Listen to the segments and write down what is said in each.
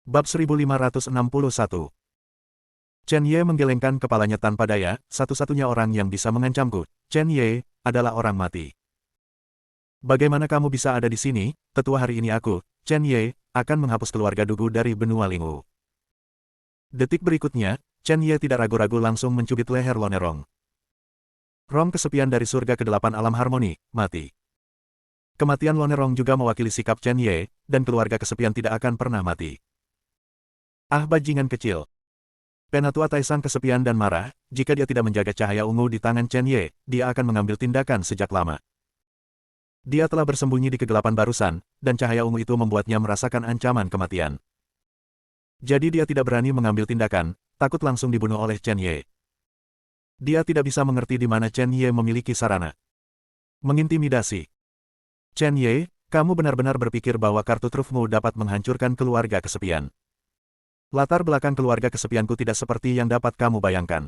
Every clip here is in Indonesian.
Bab 1561. Chen Ye menggelengkan kepalanya tanpa daya, satu-satunya orang yang bisa mengancamku, Chen Ye, adalah orang mati. Bagaimana kamu bisa ada di sini? Tetua hari ini aku, Chen Ye, akan menghapus keluarga Dugu dari benua Lingwu. Detik berikutnya, Chen Ye tidak ragu-ragu langsung mencubit leher Lonerong. Rong kesepian dari surga ke-8 alam harmoni, mati. Kematian Lonerong juga mewakili sikap Chen Ye, dan keluarga kesepian tidak akan pernah mati. Ah bajingan kecil. Penatua Taisang kesepian dan marah, jika dia tidak menjaga cahaya ungu di tangan Chen Ye, dia akan mengambil tindakan sejak lama. Dia telah bersembunyi di kegelapan barusan, dan cahaya ungu itu membuatnya merasakan ancaman kematian. Jadi dia tidak berani mengambil tindakan, takut langsung dibunuh oleh Chen Ye. Dia tidak bisa mengerti di mana Chen Ye memiliki sarana mengintimidasi. Chen Ye, kamu benar-benar berpikir bahwa kartu trufmu dapat menghancurkan keluarga kesepian. Latar belakang keluarga kesepianku tidak seperti yang dapat kamu bayangkan.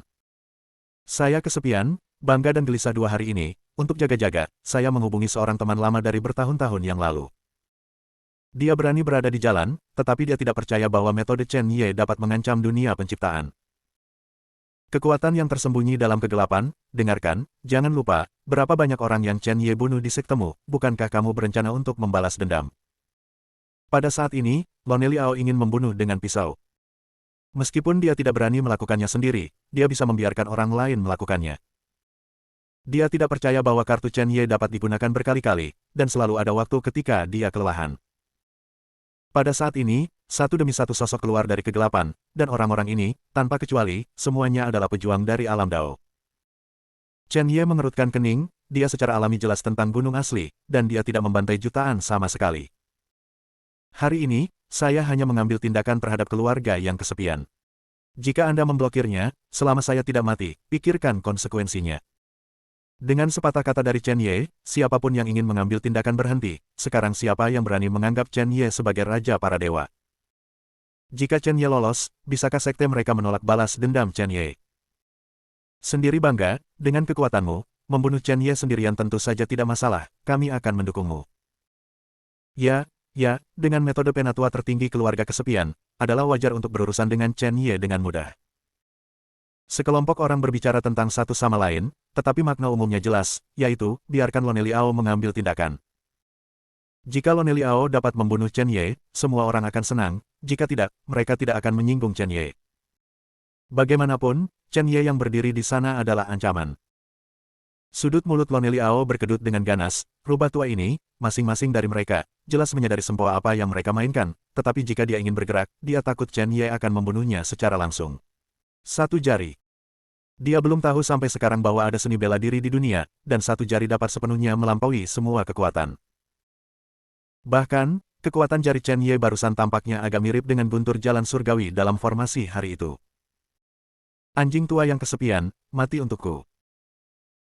Saya kesepian, bangga dan gelisah 2 hari ini. Untuk jaga-jaga, saya menghubungi seorang teman lama dari bertahun-tahun yang lalu. Dia berani berada di jalan, tetapi dia tidak percaya bahwa metode Chen Ye dapat mengancam dunia penciptaan. Kekuatan yang tersembunyi dalam kegelapan, dengarkan, jangan lupa, berapa banyak orang yang Chen Ye bunuh di sektemu, bukankah kamu berencana untuk membalas dendam? Pada saat ini, Lone Liao ingin membunuh dengan pisau. Meskipun dia tidak berani melakukannya sendiri, dia bisa membiarkan orang lain melakukannya. Dia tidak percaya bahwa kartu Chen Ye dapat digunakan berkali-kali, dan selalu ada waktu ketika dia kelelahan. Pada saat ini, satu demi satu sosok keluar dari kegelapan, dan orang-orang ini, tanpa kecuali, semuanya adalah pejuang dari alam Dao. Chen Ye mengerutkan kening, dia secara alami jelas tentang gunung asli, dan dia tidak membantai jutaan sama sekali. Hari ini, saya hanya mengambil tindakan terhadap keluarga yang kesepian. Jika Anda memblokirnya, selama saya tidak mati, pikirkan konsekuensinya. Dengan sepatah kata dari Chen Ye, siapapun yang ingin mengambil tindakan berhenti, sekarang siapa yang berani menganggap Chen Ye sebagai raja para dewa? Jika Chen Ye lolos, bisakah sekte mereka menolak balas dendam Chen Ye? Sendiri bangga, dengan kekuatanmu, membunuh Chen Ye sendirian tentu saja tidak masalah, kami akan mendukungmu. Ya, dengan metode penatua tertinggi keluarga kesepian, adalah wajar untuk berurusan dengan Chen Ye dengan mudah. Sekelompok orang berbicara tentang satu sama lain, tetapi makna umumnya jelas, yaitu, biarkan Lone Liao mengambil tindakan. Jika Lone Liao dapat membunuh Chen Ye, semua orang akan senang, jika tidak, mereka tidak akan menyinggung Chen Ye. Bagaimanapun, Chen Ye yang berdiri di sana adalah ancaman. Sudut mulut Lone Liao berkedut dengan ganas, rubah tua ini, masing-masing dari mereka, jelas menyadari sempoa apa yang mereka mainkan, tetapi jika dia ingin bergerak, dia takut Chen Ye akan membunuhnya secara langsung. Satu jari. Dia belum tahu sampai sekarang bahwa ada seni bela diri di dunia, dan satu jari dapat sepenuhnya melampaui semua kekuatan. Bahkan, kekuatan jari Chen Ye barusan tampaknya agak mirip dengan guntur jalan surgawi dalam formasi hari itu. Anjing tua yang kesepian, mati untukku.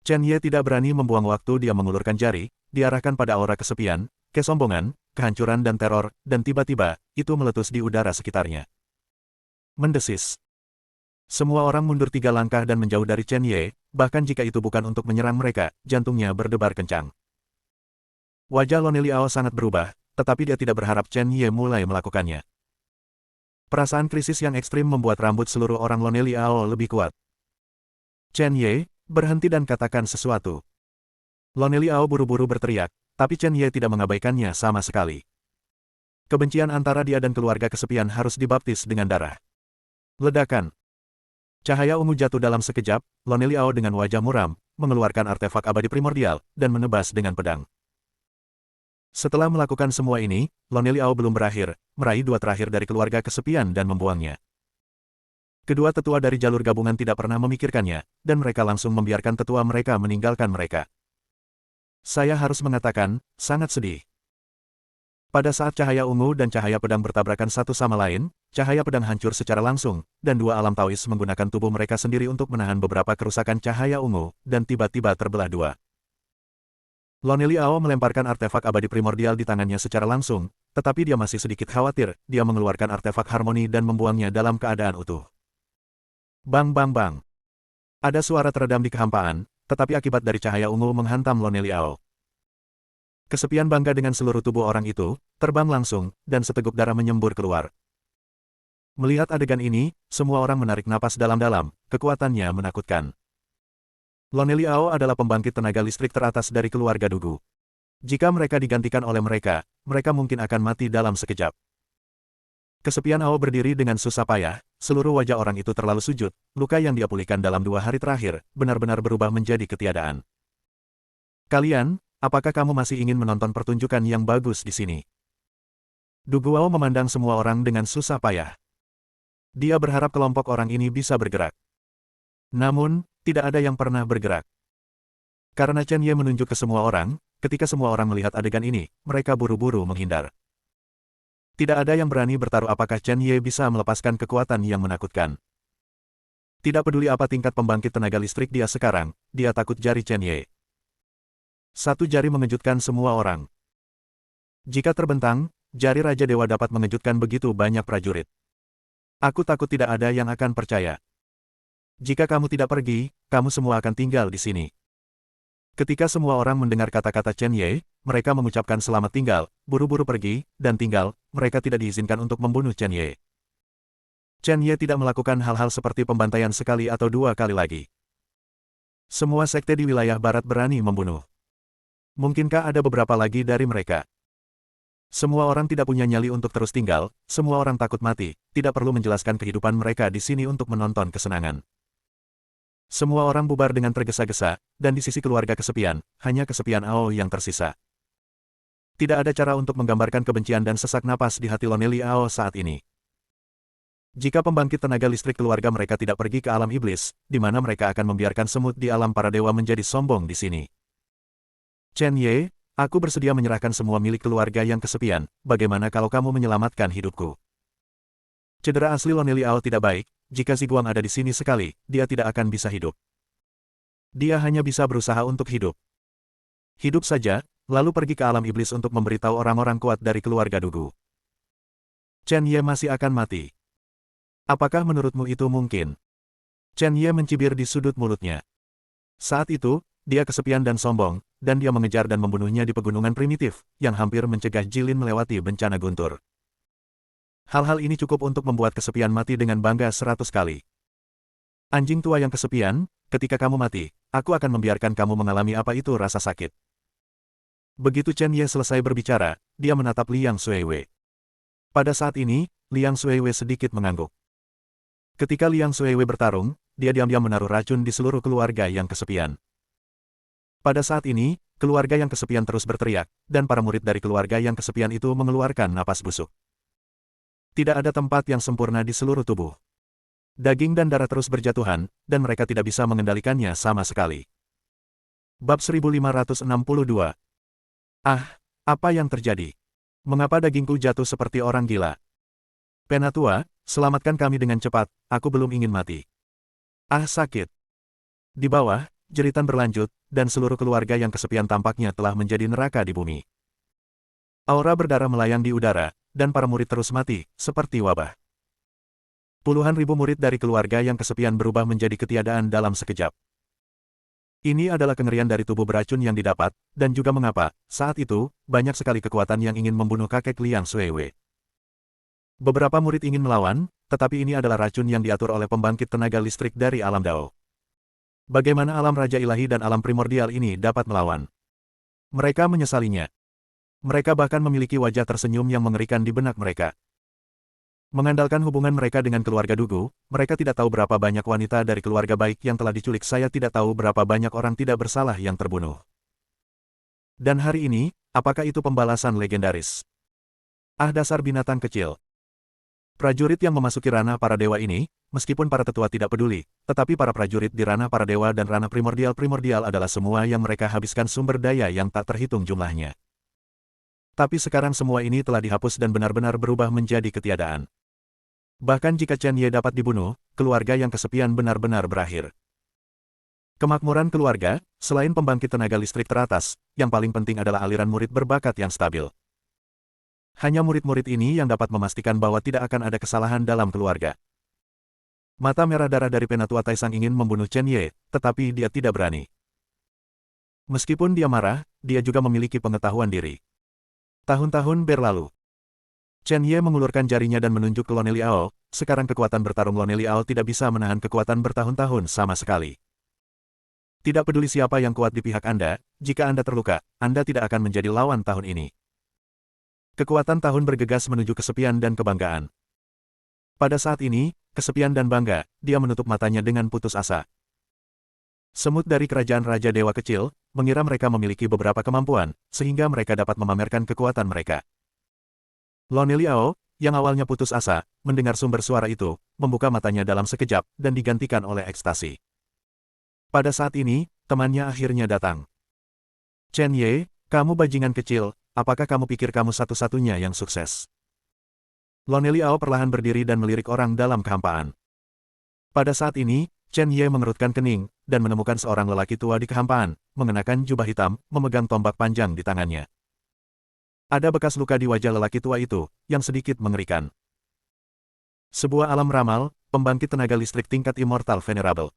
Chen Ye tidak berani membuang waktu, dia mengulurkan jari, diarahkan pada aura kesepian, kesombongan, kehancuran dan teror, dan tiba-tiba, itu meletus di udara sekitarnya. Mendesis. Semua orang mundur 3 langkah dan menjauh dari Chen Ye, bahkan jika itu bukan untuk menyerang mereka, jantungnya berdebar kencang. Wajah Lone Liao sangat berubah, tetapi dia tidak berharap Chen Ye mulai melakukannya. Perasaan krisis yang ekstrim membuat rambut seluruh orang Lone Liao lebih kuat. Chen Ye, berhenti dan katakan sesuatu. Lone Liao buru-buru berteriak, tapi Chen Ye tidak mengabaikannya sama sekali. Kebencian antara dia dan keluarga kesepian harus dibaptis dengan darah. Ledakan. Cahaya ungu jatuh dalam sekejap, Lone Liao dengan wajah muram, mengeluarkan artefak abadi primordial, dan menebas dengan pedang. Setelah melakukan semua ini, Lone Liao belum berakhir, meraih 2 terakhir dari keluarga kesepian dan membuangnya. Kedua tetua dari jalur gabungan tidak pernah memikirkannya, dan mereka langsung membiarkan tetua mereka meninggalkan mereka. Saya harus mengatakan, sangat sedih. Pada saat cahaya ungu dan cahaya pedang bertabrakan satu sama lain, cahaya pedang hancur secara langsung, dan 2 alam Taois menggunakan tubuh mereka sendiri untuk menahan beberapa kerusakan cahaya ungu, dan tiba-tiba terbelah 2. Lone Liao melemparkan artefak abadi primordial di tangannya secara langsung, tetapi dia masih sedikit khawatir, dia mengeluarkan artefak harmoni dan membuangnya dalam keadaan utuh. Bang bang bang. Ada suara teredam di kehampaan, tetapi akibat dari cahaya ungu menghantam Lone Liao. Kesepian bangga dengan seluruh tubuh orang itu, terbang langsung, dan seteguk darah menyembur keluar. Melihat adegan ini, semua orang menarik napas dalam-dalam, kekuatannya menakutkan. Lone Liao adalah pembangkit tenaga listrik teratas dari keluarga Dugu. Jika mereka digantikan oleh mereka, mereka mungkin akan mati dalam sekejap. Kesepian Ao berdiri dengan susah payah, seluruh wajah orang itu terlalu sujud, luka yang dia pulihkan dalam 2 hari terakhir, benar-benar berubah menjadi ketiadaan. Kalian, apakah kamu masih ingin menonton pertunjukan yang bagus di sini? Dugu Ao memandang semua orang dengan susah payah. Dia berharap kelompok orang ini bisa bergerak. Namun, tidak ada yang pernah bergerak. Karena Chen Ye menunjuk ke semua orang, ketika semua orang melihat adegan ini, mereka buru-buru menghindar. Tidak ada yang berani bertaruh apakah Chen Ye bisa melepaskan kekuatan yang menakutkan. Tidak peduli apa tingkat pembangkit tenaga listrik dia sekarang, dia takut jari Chen Ye. Satu jari mengejutkan semua orang. Jika terbentang, jari Raja Dewa dapat mengejutkan begitu banyak prajurit. Aku takut tidak ada yang akan percaya. Jika kamu tidak pergi, kamu semua akan tinggal di sini. Ketika semua orang mendengar kata-kata Chen Ye, mereka mengucapkan selamat tinggal, buru-buru pergi, dan tinggal, mereka tidak diizinkan untuk membunuh Chen Ye. Chen Ye tidak melakukan hal-hal seperti pembantaian sekali atau 2 kali lagi. Semua sekte di wilayah barat berani membunuh. Mungkinkah ada beberapa lagi dari mereka? Semua orang tidak punya nyali untuk terus tinggal, semua orang takut mati, tidak perlu menjelaskan kehidupan mereka di sini untuk menonton kesenangan. Semua orang bubar dengan tergesa-gesa, dan di sisi keluarga kesepian, hanya kesepian Ao yang tersisa. Tidak ada cara untuk menggambarkan kebencian dan sesak napas di hati Lone Liao saat ini. Jika pembangkit tenaga listrik keluarga mereka tidak pergi ke alam iblis, di mana mereka akan membiarkan semut di alam para dewa menjadi sombong di sini. Chen Ye, aku bersedia menyerahkan semua milik keluarga yang kesepian, bagaimana kalau kamu menyelamatkan hidupku? Cedera asli Lone Liao tidak baik. Jika Ziguang ada di sini sekali, dia tidak akan bisa hidup. Dia hanya bisa berusaha untuk hidup. Hidup saja, lalu pergi ke alam iblis untuk memberitahu orang-orang kuat dari keluarga Dugu. Chen Ye masih akan mati. Apakah menurutmu itu mungkin? Chen Ye mencibir di sudut mulutnya. Saat itu, dia kesepian dan sombong, dan dia mengejar dan membunuhnya di pegunungan primitif, yang hampir mencegah Jilin melewati bencana guntur. Hal-hal ini cukup untuk membuat kesepian mati dengan bangga 100 kali. Anjing tua yang kesepian, ketika kamu mati, aku akan membiarkan kamu mengalami apa itu rasa sakit. Begitu Chen Ye selesai berbicara, dia menatap Liang Xuewe. Pada saat ini, Liang Xuewe sedikit mengangguk. Ketika Liang Xuewe bertarung, dia diam-diam menaruh racun di seluruh keluarga yang kesepian. Pada saat ini, keluarga yang kesepian terus berteriak, dan para murid dari keluarga yang kesepian itu mengeluarkan napas busuk. Tidak ada tempat yang sempurna di seluruh tubuh. Daging dan darah terus berjatuhan, dan mereka tidak bisa mengendalikannya sama sekali. Bab 1562. Ah, apa yang terjadi? Mengapa dagingku jatuh seperti orang gila? Penatua, selamatkan kami dengan cepat, aku belum ingin mati. Ah, sakit. Di bawah, jeritan berlanjut, dan seluruh keluarga yang kesepian tampaknya telah menjadi neraka di bumi. Aura berdarah melayang di udara, dan para murid terus mati, seperti wabah. Puluhan ribu murid dari keluarga yang kesepian berubah menjadi ketiadaan dalam sekejap. Ini adalah kengerian dari tubuh beracun yang didapat, dan juga mengapa, saat itu, banyak sekali kekuatan yang ingin membunuh kakek Liang Xuewe. Beberapa murid ingin melawan, tetapi ini adalah racun yang diatur oleh pembangkit tenaga listrik dari alam Dao. Bagaimana alam Raja Ilahi dan alam primordial ini dapat melawan? Mereka menyesalinya. Mereka bahkan memiliki wajah tersenyum yang mengerikan di benak mereka. Mengandalkan hubungan mereka dengan keluarga Dugu, mereka tidak tahu berapa banyak wanita dari keluarga baik yang telah diculik. Saya tidak tahu berapa banyak orang tidak bersalah yang terbunuh. Dan hari ini, apakah itu pembalasan legendaris? Ah, dasar binatang kecil. Prajurit yang memasuki ranah para dewa ini, meskipun para tetua tidak peduli, tetapi para prajurit di ranah para dewa dan ranah primordial adalah semua yang mereka habiskan sumber daya yang tak terhitung jumlahnya. Tapi sekarang semua ini telah dihapus dan benar-benar berubah menjadi ketiadaan. Bahkan jika Chen Ye dapat dibunuh, keluarga yang kesepian benar-benar berakhir. Kemakmuran keluarga, selain pembangkit tenaga listrik teratas, yang paling penting adalah aliran murid berbakat yang stabil. Hanya murid-murid ini yang dapat memastikan bahwa tidak akan ada kesalahan dalam keluarga. Mata merah darah dari Penatua Taisang ingin membunuh Chen Ye, tetapi dia tidak berani. Meskipun dia marah, dia juga memiliki pengetahuan diri. Tahun-tahun berlalu. Chen Ye mengulurkan jarinya dan menunjuk ke Lone Liao, sekarang kekuatan bertarung Lone Liao tidak bisa menahan kekuatan bertahun-tahun sama sekali. Tidak peduli siapa yang kuat di pihak Anda, jika Anda terluka, Anda tidak akan menjadi lawan tahun ini. Kekuatan tahun bergegas menuju kesepian dan kebanggaan. Pada saat ini, kesepian dan bangga, dia menutup matanya dengan putus asa. Semut dari kerajaan Raja Dewa Kecil, mengira mereka memiliki beberapa kemampuan, sehingga mereka dapat memamerkan kekuatan mereka. Lone Liao, yang awalnya putus asa, mendengar sumber suara itu, membuka matanya dalam sekejap, dan digantikan oleh ekstasi. Pada saat ini, temannya akhirnya datang. Chen Ye, kamu bajingan kecil, apakah kamu pikir kamu satu-satunya yang sukses? Lone Liao perlahan berdiri dan melirik orang dalam kehampaan. Pada saat ini, Chen Ye mengerutkan kening, dan menemukan seorang lelaki tua di kehampaan, mengenakan jubah hitam, memegang tombak panjang di tangannya. Ada bekas luka di wajah lelaki tua itu, yang sedikit mengerikan. Sebuah alam ramal, pembangkit tenaga listrik tingkat Immortal Venerable.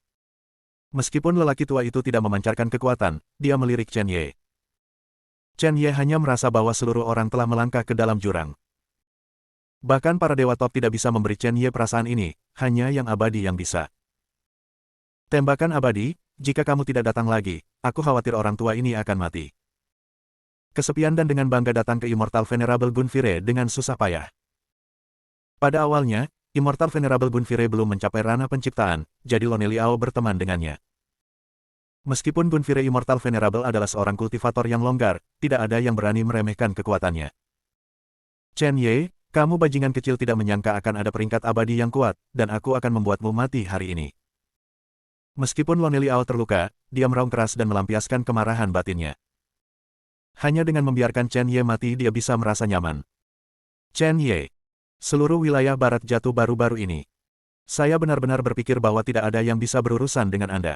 Meskipun lelaki tua itu tidak memancarkan kekuatan, dia melirik Chen Ye. Chen Ye hanya merasa bahwa seluruh orang telah melangkah ke dalam jurang. Bahkan para dewa top tidak bisa memberi Chen Ye perasaan ini, hanya yang abadi yang bisa. Tembakan abadi, jika kamu tidak datang lagi, aku khawatir orang tua ini akan mati. Kesepian dan dengan bangga datang ke Immortal Venerable Gunfire dengan susah payah. Pada awalnya, Immortal Venerable Gunfire belum mencapai ranah penciptaan, jadi Lone Liao berteman dengannya. Meskipun Gunfire Immortal Venerable adalah seorang kultivator yang longgar, tidak ada yang berani meremehkan kekuatannya. Chen Ye, kamu bajingan kecil tidak menyangka akan ada peringkat abadi yang kuat, dan aku akan membuatmu mati hari ini. Meskipun Lone Liao terluka, dia meraung keras dan melampiaskan kemarahan batinnya. Hanya dengan membiarkan Chen Ye mati dia bisa merasa nyaman. Chen Ye. Seluruh wilayah barat jatuh baru-baru ini. Saya benar-benar berpikir bahwa tidak ada yang bisa berurusan dengan Anda.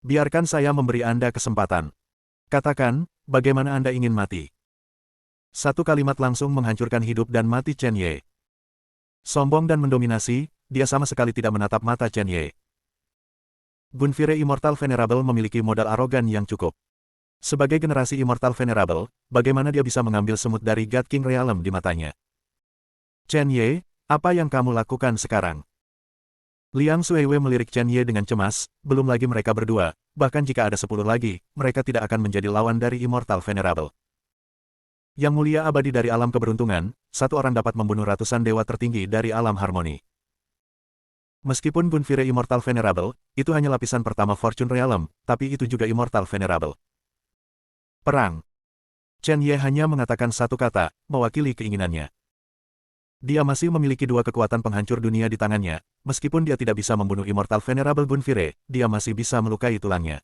Biarkan saya memberi Anda kesempatan. Katakan, bagaimana Anda ingin mati? Satu kalimat langsung menghancurkan hidup dan mati Chen Ye. Sombong dan mendominasi, dia sama sekali tidak menatap mata Chen Ye. Gunfire Immortal Venerable memiliki modal arogan yang cukup. Sebagai generasi Immortal Venerable, bagaimana dia bisa mengambil semut dari God King Realm di matanya? Chen Ye, apa yang kamu lakukan sekarang? Liang Suiwei melirik Chen Ye dengan cemas, belum lagi mereka berdua, bahkan jika ada 10 lagi, mereka tidak akan menjadi lawan dari Immortal Venerable. Yang mulia abadi dari alam keberuntungan, satu orang dapat membunuh ratusan dewa tertinggi dari alam harmoni. Meskipun Gunfire Immortal Venerable, itu hanya lapisan pertama Fortune Realm, tapi itu juga Immortal Venerable. Perang. Chen Ye hanya mengatakan satu kata, mewakili keinginannya. Dia masih memiliki dua kekuatan penghancur dunia di tangannya, meskipun dia tidak bisa membunuh Immortal Venerable Gunfire, dia masih bisa melukai tulangnya.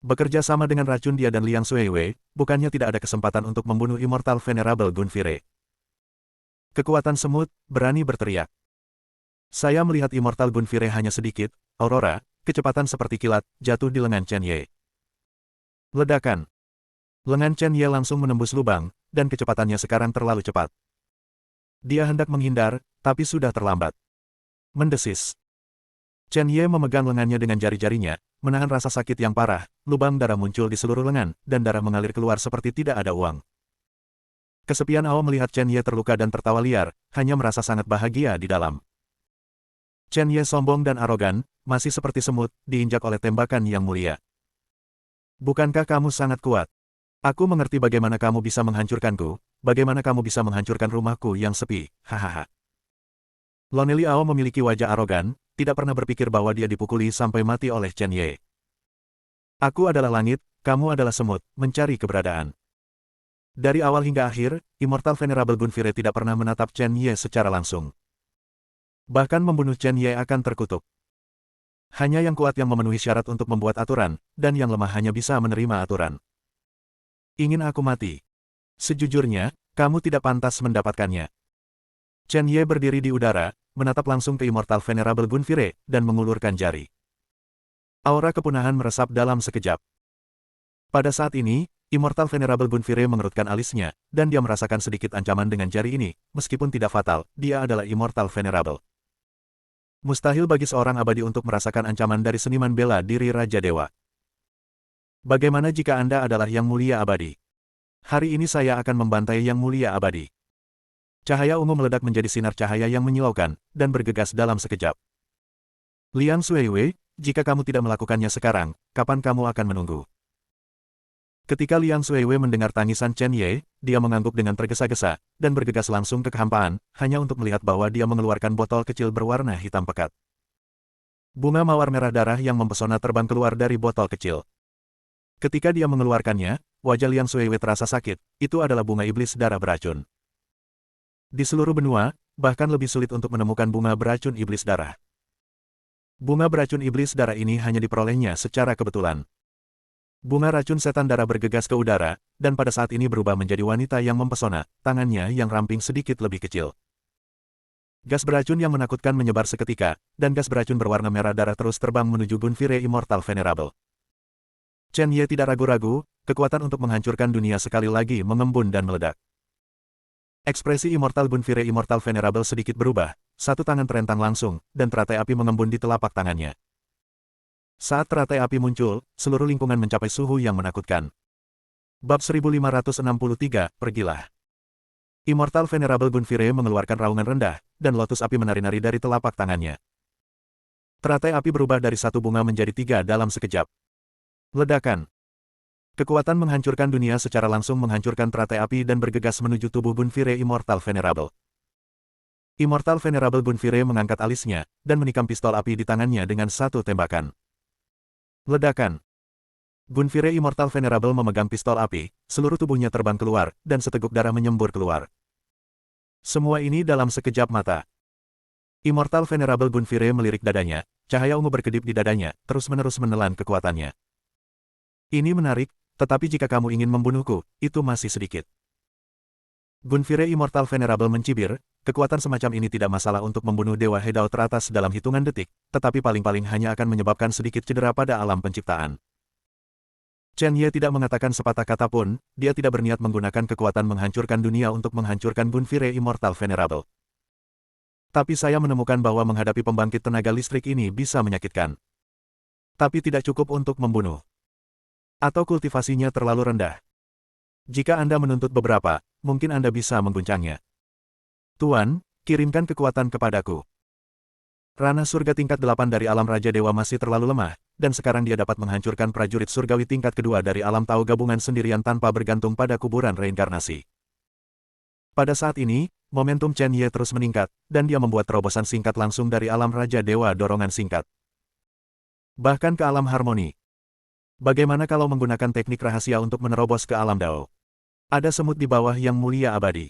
Bekerja sama dengan racun dia dan Liang Suiwei, bukannya tidak ada kesempatan untuk membunuh Immortal Venerable Gunfire. Kekuatan semut, berani berteriak. Saya melihat Immortal Gunfire hanya sedikit, aurora, kecepatan seperti kilat, jatuh di lengan Chen Ye. Ledakan. Lengan Chen Ye langsung menembus lubang, dan kecepatannya sekarang terlalu cepat. Dia hendak menghindar, tapi sudah terlambat. Mendesis. Chen Ye memegang lengannya dengan jari-jarinya, menahan rasa sakit yang parah, lubang darah muncul di seluruh lengan, dan darah mengalir keluar seperti tidak ada uang. Kesepian Ao melihat Chen Ye terluka dan tertawa liar, hanya merasa sangat bahagia di dalam. Chen Ye sombong dan arogan, masih seperti semut, diinjak oleh tembakan yang mulia. Bukankah kamu sangat kuat? Aku mengerti bagaimana kamu bisa menghancurkanku, bagaimana kamu bisa menghancurkan rumahku yang sepi, hahaha. Lone Liao memiliki wajah arogan, tidak pernah berpikir bahwa dia dipukuli sampai mati oleh Chen Ye. Aku adalah langit, kamu adalah semut, mencari keberadaan. Dari awal hingga akhir, Immortal Venerable Gunfire tidak pernah menatap Chen Ye secara langsung. Bahkan membunuh Chen Ye akan terkutuk. Hanya yang kuat yang memenuhi syarat untuk membuat aturan, dan yang lemah hanya bisa menerima aturan. Ingin aku mati? Sejujurnya, kamu tidak pantas mendapatkannya. Chen Ye berdiri di udara, menatap langsung ke Immortal Venerable Gunfire, dan mengulurkan jari. Aura kepunahan meresap dalam sekejap. Pada saat ini, Immortal Venerable Gunfire mengerutkan alisnya, dan dia merasakan sedikit ancaman dengan jari ini, meskipun tidak fatal, dia adalah Immortal Venerable. Mustahil bagi seorang abadi untuk merasakan ancaman dari seniman bela diri Raja Dewa. Bagaimana jika Anda adalah Yang Mulia Abadi? Hari ini saya akan membantai Yang Mulia Abadi. Cahaya ungu meledak menjadi sinar cahaya yang menyilaukan, dan bergegas dalam sekejap. Liang Xueywei, jika kamu tidak melakukannya sekarang, kapan kamu akan menunggu? Ketika Liang Xueywei mendengar tangisan Chen Ye, dia mengangguk dengan tergesa-gesa, dan bergegas langsung ke kehampaan, hanya untuk melihat bahwa dia mengeluarkan botol kecil berwarna hitam pekat. Bunga mawar merah darah yang mempesona terbang keluar dari botol kecil. Ketika dia mengeluarkannya, wajah Liang Xueywei terasa sakit, itu adalah bunga iblis darah beracun. Di seluruh benua, bahkan lebih sulit untuk menemukan bunga beracun iblis darah. Bunga beracun iblis darah ini hanya diperolehnya secara kebetulan. Bunga racun setan darah bergegas ke udara, dan pada saat ini berubah menjadi wanita yang mempesona, tangannya yang ramping sedikit lebih kecil. Gas beracun yang menakutkan menyebar seketika, dan gas beracun berwarna merah darah terus terbang menuju Gunfire Immortal Venerable. Chen Ye tidak ragu-ragu, kekuatan untuk menghancurkan dunia sekali lagi mengembun dan meledak. Ekspresi Immortal Gunfire Immortal Venerable sedikit berubah, satu tangan terentang langsung, dan teratai api mengembun di telapak tangannya. Saat teratai api muncul, seluruh lingkungan mencapai suhu yang menakutkan. Bab 1563, pergilah. Immortal Venerable Gunfire mengeluarkan raungan rendah, dan lotus api menari-nari dari telapak tangannya. Teratai api berubah dari satu bunga menjadi tiga dalam sekejap. Ledakan. Kekuatan menghancurkan dunia secara langsung menghancurkan teratai api dan bergegas menuju tubuh Gunfire Immortal Venerable. Immortal Venerable Gunfire mengangkat alisnya, dan menikam pistol api di tangannya dengan satu tembakan. Ledakan. Gunfire Immortal Venerable memegang pistol api, seluruh tubuhnya terbang keluar, dan seteguk darah menyembur keluar. Semua ini dalam sekejap mata. Immortal Venerable Gunfire melirik dadanya, cahaya ungu berkedip di dadanya, terus-menerus menelan kekuatannya. Ini menarik, tetapi jika kamu ingin membunuhku, itu masih sedikit. Gunfire Immortal Venerable mencibir, kekuatan semacam ini tidak masalah untuk membunuh Dewa Hedao teratas dalam hitungan detik, tetapi paling-paling hanya akan menyebabkan sedikit cedera pada alam penciptaan. Chen Ye tidak mengatakan sepatah kata pun, dia tidak berniat menggunakan kekuatan menghancurkan dunia untuk menghancurkan Gunfire Immortal Venerable. Tapi saya menemukan bahwa menghadapi pembangkit tenaga listrik ini bisa menyakitkan. Tapi tidak cukup untuk membunuh. Atau kultivasinya terlalu rendah. Jika Anda menuntut beberapa, mungkin Anda bisa mengguncangnya. Tuan, kirimkan kekuatan kepadaku. Ranah surga tingkat 8 dari alam Raja Dewa masih terlalu lemah, dan sekarang dia dapat menghancurkan prajurit surgawi tingkat kedua dari alam Tao gabungan sendirian tanpa bergantung pada kuburan reinkarnasi. Pada saat ini, momentum Chen Ye terus meningkat, dan dia membuat terobosan singkat langsung dari alam Raja Dewa dorongan singkat. Bahkan ke alam harmoni. Bagaimana kalau menggunakan teknik rahasia untuk menerobos ke alam Dao? Ada semut di bawah yang mulia abadi.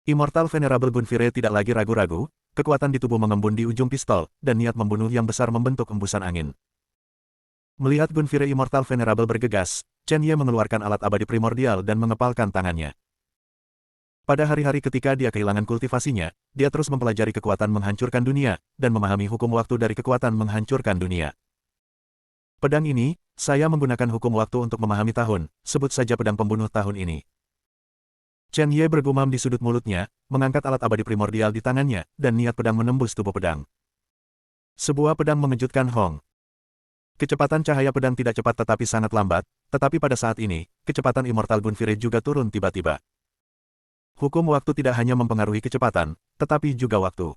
Immortal Venerable Gunfire tidak lagi ragu-ragu, kekuatan di tubuh mengembun di ujung pistol, dan niat membunuh yang besar membentuk embusan angin. Melihat Gunfire Immortal Venerable bergegas, Chen Ye mengeluarkan alat abadi primordial dan mengepalkan tangannya. Pada hari-hari ketika dia kehilangan kultivasinya, dia terus mempelajari kekuatan menghancurkan dunia, dan memahami hukum waktu dari kekuatan menghancurkan dunia. Pedang ini, saya menggunakan hukum waktu untuk memahami tahun, sebut saja pedang pembunuh tahun ini. Chen Ye bergumam di sudut mulutnya, mengangkat alat abadi primordial di tangannya, dan niat pedang menembus tubuh pedang. Sebuah pedang mengejutkan Hong. Kecepatan cahaya pedang tidak cepat tetapi sangat lambat, tetapi pada saat ini, kecepatan Immortal Gunfire juga turun tiba-tiba. Hukum waktu tidak hanya mempengaruhi kecepatan, tetapi juga waktu.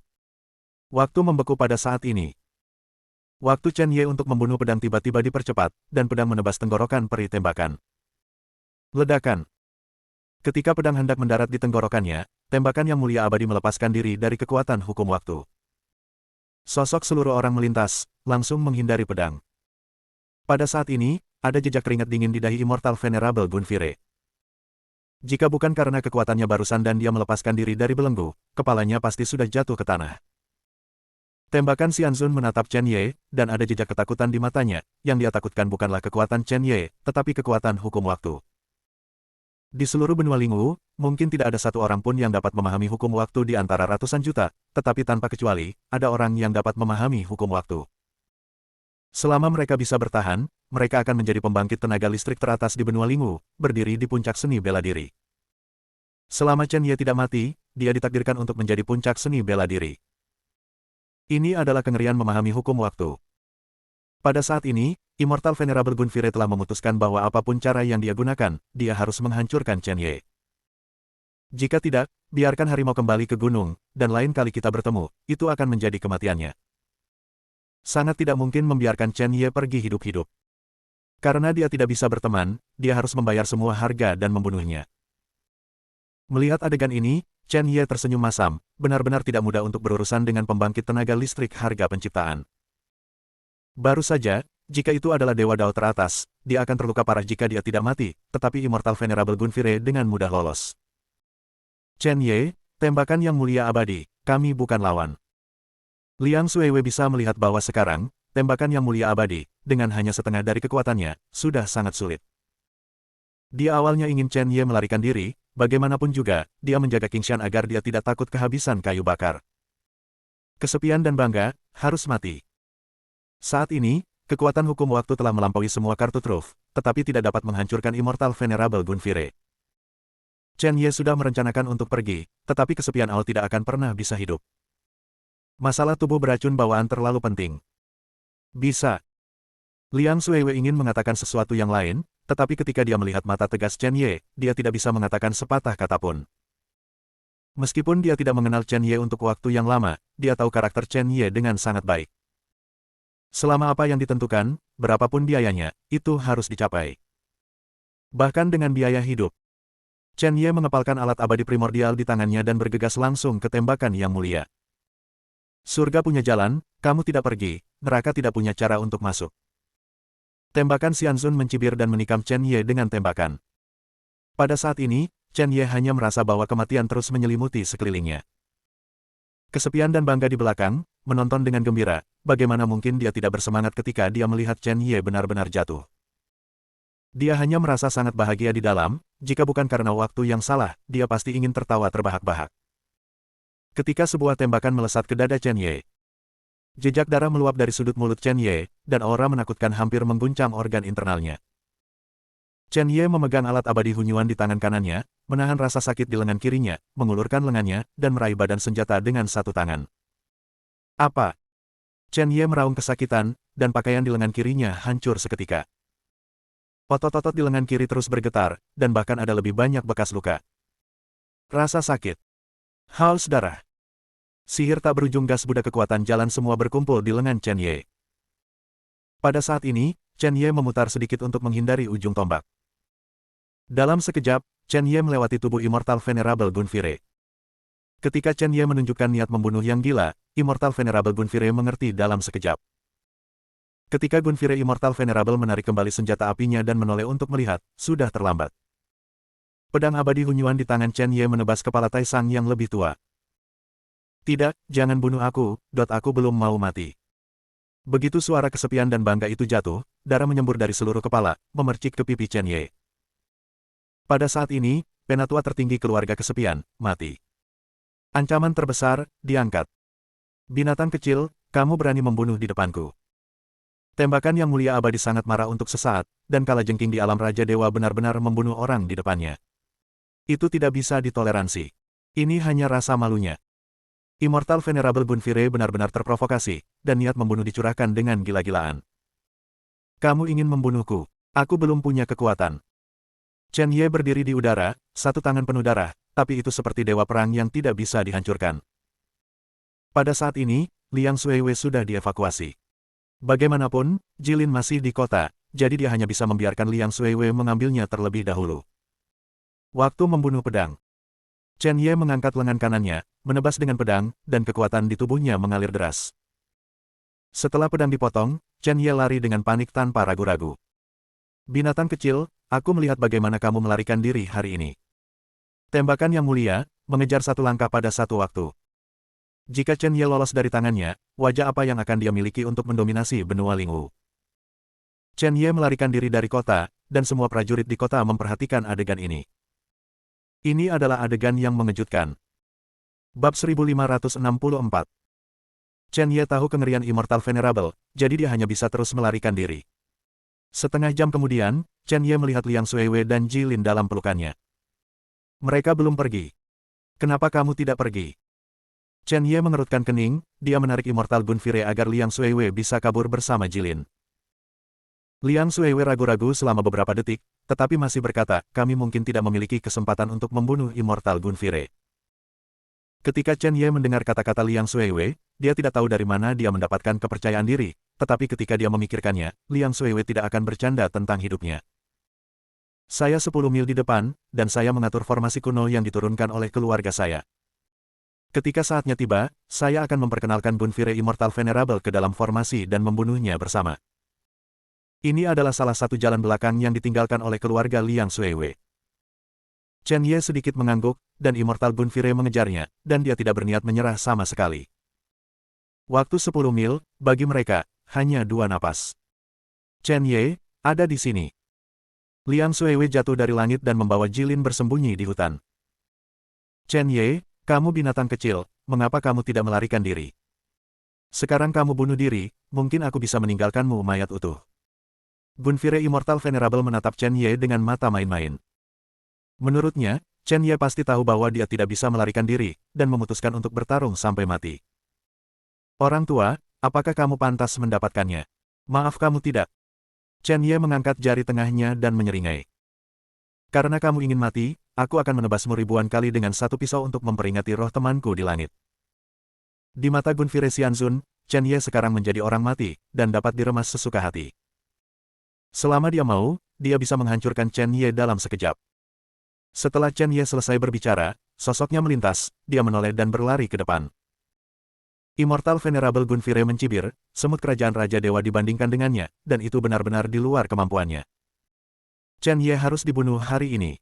Waktu membeku pada saat ini. Waktu Chen Ye untuk membunuh pedang tiba-tiba dipercepat, dan pedang menebas tenggorokan peri tembakan. Ledakan. Ketika pedang hendak mendarat di tenggorokannya, tembakan yang mulia abadi melepaskan diri dari kekuatan hukum waktu. Sosok seluruh orang melintas, langsung menghindari pedang. Pada saat ini, ada jejak keringat dingin di dahi Immortal Venerable Gunfire. Jika bukan karena kekuatannya barusan dan dia melepaskan diri dari belenggu, kepalanya pasti sudah jatuh ke tanah. Tembakan Xianzun menatap Chen Ye, dan ada jejak ketakutan di matanya, yang dia takutkan bukanlah kekuatan Chen Ye, tetapi kekuatan hukum waktu. Di seluruh benua Lingwu, mungkin tidak ada satu orang pun yang dapat memahami hukum waktu di antara ratusan juta, tetapi tanpa kecuali, ada orang yang dapat memahami hukum waktu. Selama mereka bisa bertahan, mereka akan menjadi pembangkit tenaga listrik teratas di benua Lingwu, berdiri di puncak seni bela diri. Selama Chen Ye tidak mati, dia ditakdirkan untuk menjadi puncak seni bela diri. Ini adalah kengerian memahami hukum waktu. Pada saat ini, Immortal Venerable Gunfire telah memutuskan bahwa apapun cara yang dia gunakan, dia harus menghancurkan Chen Ye. Jika tidak, biarkan harimau kembali ke gunung, dan lain kali kita bertemu, itu akan menjadi kematiannya. Sangat tidak mungkin membiarkan Chen Ye pergi hidup-hidup. Karena dia tidak bisa berteman, dia harus membayar semua harga dan membunuhnya. Melihat adegan ini, Chen Ye tersenyum masam, benar-benar tidak mudah untuk berurusan dengan pembangkit tenaga listrik harga penciptaan. Baru saja, jika itu adalah Dewa Dao teratas, dia akan terluka parah jika dia tidak mati, tetapi Immortal Venerable Gunfire dengan mudah lolos. Chen Ye, tembakan yang mulia abadi, kami bukan lawan. Liang Xuewe bisa melihat bahwa sekarang, tembakan yang mulia abadi, dengan hanya setengah dari kekuatannya, sudah sangat sulit. Dia awalnya ingin Chen Ye melarikan diri, bagaimanapun juga, dia menjaga Qingshan agar dia tidak takut kehabisan kayu bakar. Kesepian dan bangga, harus mati. Saat ini, kekuatan hukum waktu telah melampaui semua kartu truf, tetapi tidak dapat menghancurkan Immortal Venerable Gunfire. Chen Ye sudah merencanakan untuk pergi, tetapi kesepian Ao tidak akan pernah bisa hidup. Masalah tubuh beracun bawaan terlalu penting. Bisa. Liang Xuewe ingin mengatakan sesuatu yang lain, tetapi ketika dia melihat mata tegas Chen Ye, dia tidak bisa mengatakan sepatah kata pun. Meskipun dia tidak mengenal Chen Ye untuk waktu yang lama, dia tahu karakter Chen Ye dengan sangat baik. Selama apa yang ditentukan, berapapun biayanya, itu harus dicapai. Bahkan dengan biaya hidup. Chen Ye mengepalkan alat abadi primordial di tangannya dan bergegas langsung ke tembakan yang mulia. Surga punya jalan, kamu tidak pergi, neraka tidak punya cara untuk masuk. Tembakan Xianzun mencibir dan menikam Chen Ye dengan tembakan. Pada saat ini, Chen Ye hanya merasa bahwa kematian terus menyelimuti sekelilingnya. Kesepian dan bangga di belakang, menonton dengan gembira, bagaimana mungkin dia tidak bersemangat ketika dia melihat Chen Ye benar-benar jatuh. Dia hanya merasa sangat bahagia di dalam, jika bukan karena waktu yang salah, dia pasti ingin tertawa terbahak-bahak. Ketika sebuah tembakan melesat ke dada Chen Ye, jejak darah meluap dari sudut mulut Chen Ye, dan aura menakutkan hampir mengguncang organ internalnya. Chen Ye memegang alat abadi Hunyuan di tangan kanannya, menahan rasa sakit di lengan kirinya, mengulurkan lengannya, dan meraih badan senjata dengan satu tangan. Apa? Chen Ye meraung kesakitan, dan pakaian di lengan kirinya hancur seketika. Otot-otot di lengan kiri terus bergetar, dan bahkan ada lebih banyak bekas luka. Rasa sakit. Haus darah. Sihir tak berujung gas budak kekuatan jalan semua berkumpul di lengan Chen Ye. Pada saat ini, Chen Ye memutar sedikit untuk menghindari ujung tombak. Dalam sekejap, Chen Ye melewati tubuh Immortal Venerable Gunfire. Ketika Chen Ye menunjukkan niat membunuh yang gila, Immortal Venerable Gunfire mengerti dalam sekejap. Ketika Gunfire Immortal Venerable menarik kembali senjata apinya dan menoleh untuk melihat, sudah terlambat. Pedang abadi Hunyuan di tangan Chen Ye menebas kepala Taisang yang lebih tua. Tidak, jangan bunuh aku, aku belum mau mati. Begitu suara kesepian dan bangga itu jatuh, darah menyembur dari seluruh kepala, memercik ke pipi Chen Ye. Pada saat ini, penatua tertinggi keluarga kesepian, mati. Ancaman terbesar, diangkat. Binatang kecil, kamu berani membunuh di depanku. Tembakan yang mulia abadi sangat marah untuk sesaat, dan kalajengking di alam Raja Dewa benar-benar membunuh orang di depannya. Itu tidak bisa ditoleransi. Ini hanya rasa malunya. Immortal Venerable Gunfire benar-benar terprovokasi, dan niat membunuh dicurahkan dengan gila-gilaan. Kamu ingin membunuhku, aku belum punya kekuatan. Chen Ye berdiri di udara, satu tangan penuh darah, tapi itu seperti dewa perang yang tidak bisa dihancurkan. Pada saat ini, Liang Xuewe sudah dievakuasi. Bagaimanapun, Jilin masih di kota, jadi dia hanya bisa membiarkan Liang Xuewe mengambilnya terlebih dahulu. Waktu membunuh pedang. Chen Ye mengangkat lengan kanannya, menebas dengan pedang, dan kekuatan di tubuhnya mengalir deras. Setelah pedang dipotong, Chen Ye lari dengan panik tanpa ragu-ragu. Binatang kecil, aku melihat bagaimana kamu melarikan diri hari ini. Tembakan yang mulia, mengejar satu langkah pada satu waktu. Jika Chen Ye lolos dari tangannya, wajah apa yang akan dia miliki untuk mendominasi benua Lingwu? Chen Ye melarikan diri dari kota, dan semua prajurit di kota memperhatikan adegan ini. Ini adalah adegan yang mengejutkan. Bab 1564. Chen Ye tahu kengerian Immortal Venerable, jadi dia hanya bisa terus melarikan diri. Setengah jam kemudian, Chen Ye melihat Liang Xuewe dan Jilin dalam pelukannya. Mereka belum pergi. Kenapa kamu tidak pergi? Chen Ye mengerutkan kening, dia menarik Immortal Gunfire agar Liang Xuewe bisa kabur bersama Jilin. Liang Xuewe ragu-ragu selama beberapa detik, tetapi masih berkata, kami mungkin tidak memiliki kesempatan untuk membunuh Immortal Gunfire. Ketika Chen Ye mendengar kata-kata Liang Xuewei, dia tidak tahu dari mana dia mendapatkan kepercayaan diri, tetapi ketika dia memikirkannya, Liang Xuewei tidak akan bercanda tentang hidupnya. Saya 10 mil di depan, dan saya mengatur formasi kuno yang diturunkan oleh keluarga saya. Ketika saatnya tiba, saya akan memperkenalkan Gunfire Immortal Venerable ke dalam formasi dan membunuhnya bersama. Ini adalah salah satu jalan belakang yang ditinggalkan oleh keluarga Liang Xuewei. Chen Ye sedikit mengangguk, dan Immortal Gunfire mengejarnya, dan dia tidak berniat menyerah sama sekali. Waktu 10 mil, bagi mereka, hanya 2 napas. Chen Ye, ada di sini. Liang Xuewei jatuh dari langit dan membawa Jilin bersembunyi di hutan. Chen Ye, kamu binatang kecil, mengapa kamu tidak melarikan diri? Sekarang kamu bunuh diri, mungkin aku bisa meninggalkanmu mayat utuh. Gunfire Immortal Venerable menatap Chen Ye dengan mata main-main. Menurutnya, Chen Ye pasti tahu bahwa dia tidak bisa melarikan diri, dan memutuskan untuk bertarung sampai mati. Orang tua, apakah kamu pantas mendapatkannya? Maaf kamu tidak. Chen Ye mengangkat jari tengahnya dan menyeringai. Karena kamu ingin mati, aku akan menebasmu ribuan kali dengan satu pisau untuk memperingati roh temanku di langit. Di mata Gunfire Xianzun, Chen Ye sekarang menjadi orang mati, dan dapat diremas sesuka hati. Selama dia mau, dia bisa menghancurkan Chen Ye dalam sekejap. Setelah Chen Ye selesai berbicara, sosoknya melintas, dia menoleh dan berlari ke depan. Immortal Venerable Gunfire mencibir, semut kerajaan Raja Dewa dibandingkan dengannya, dan itu benar-benar di luar kemampuannya. Chen Ye harus dibunuh hari ini.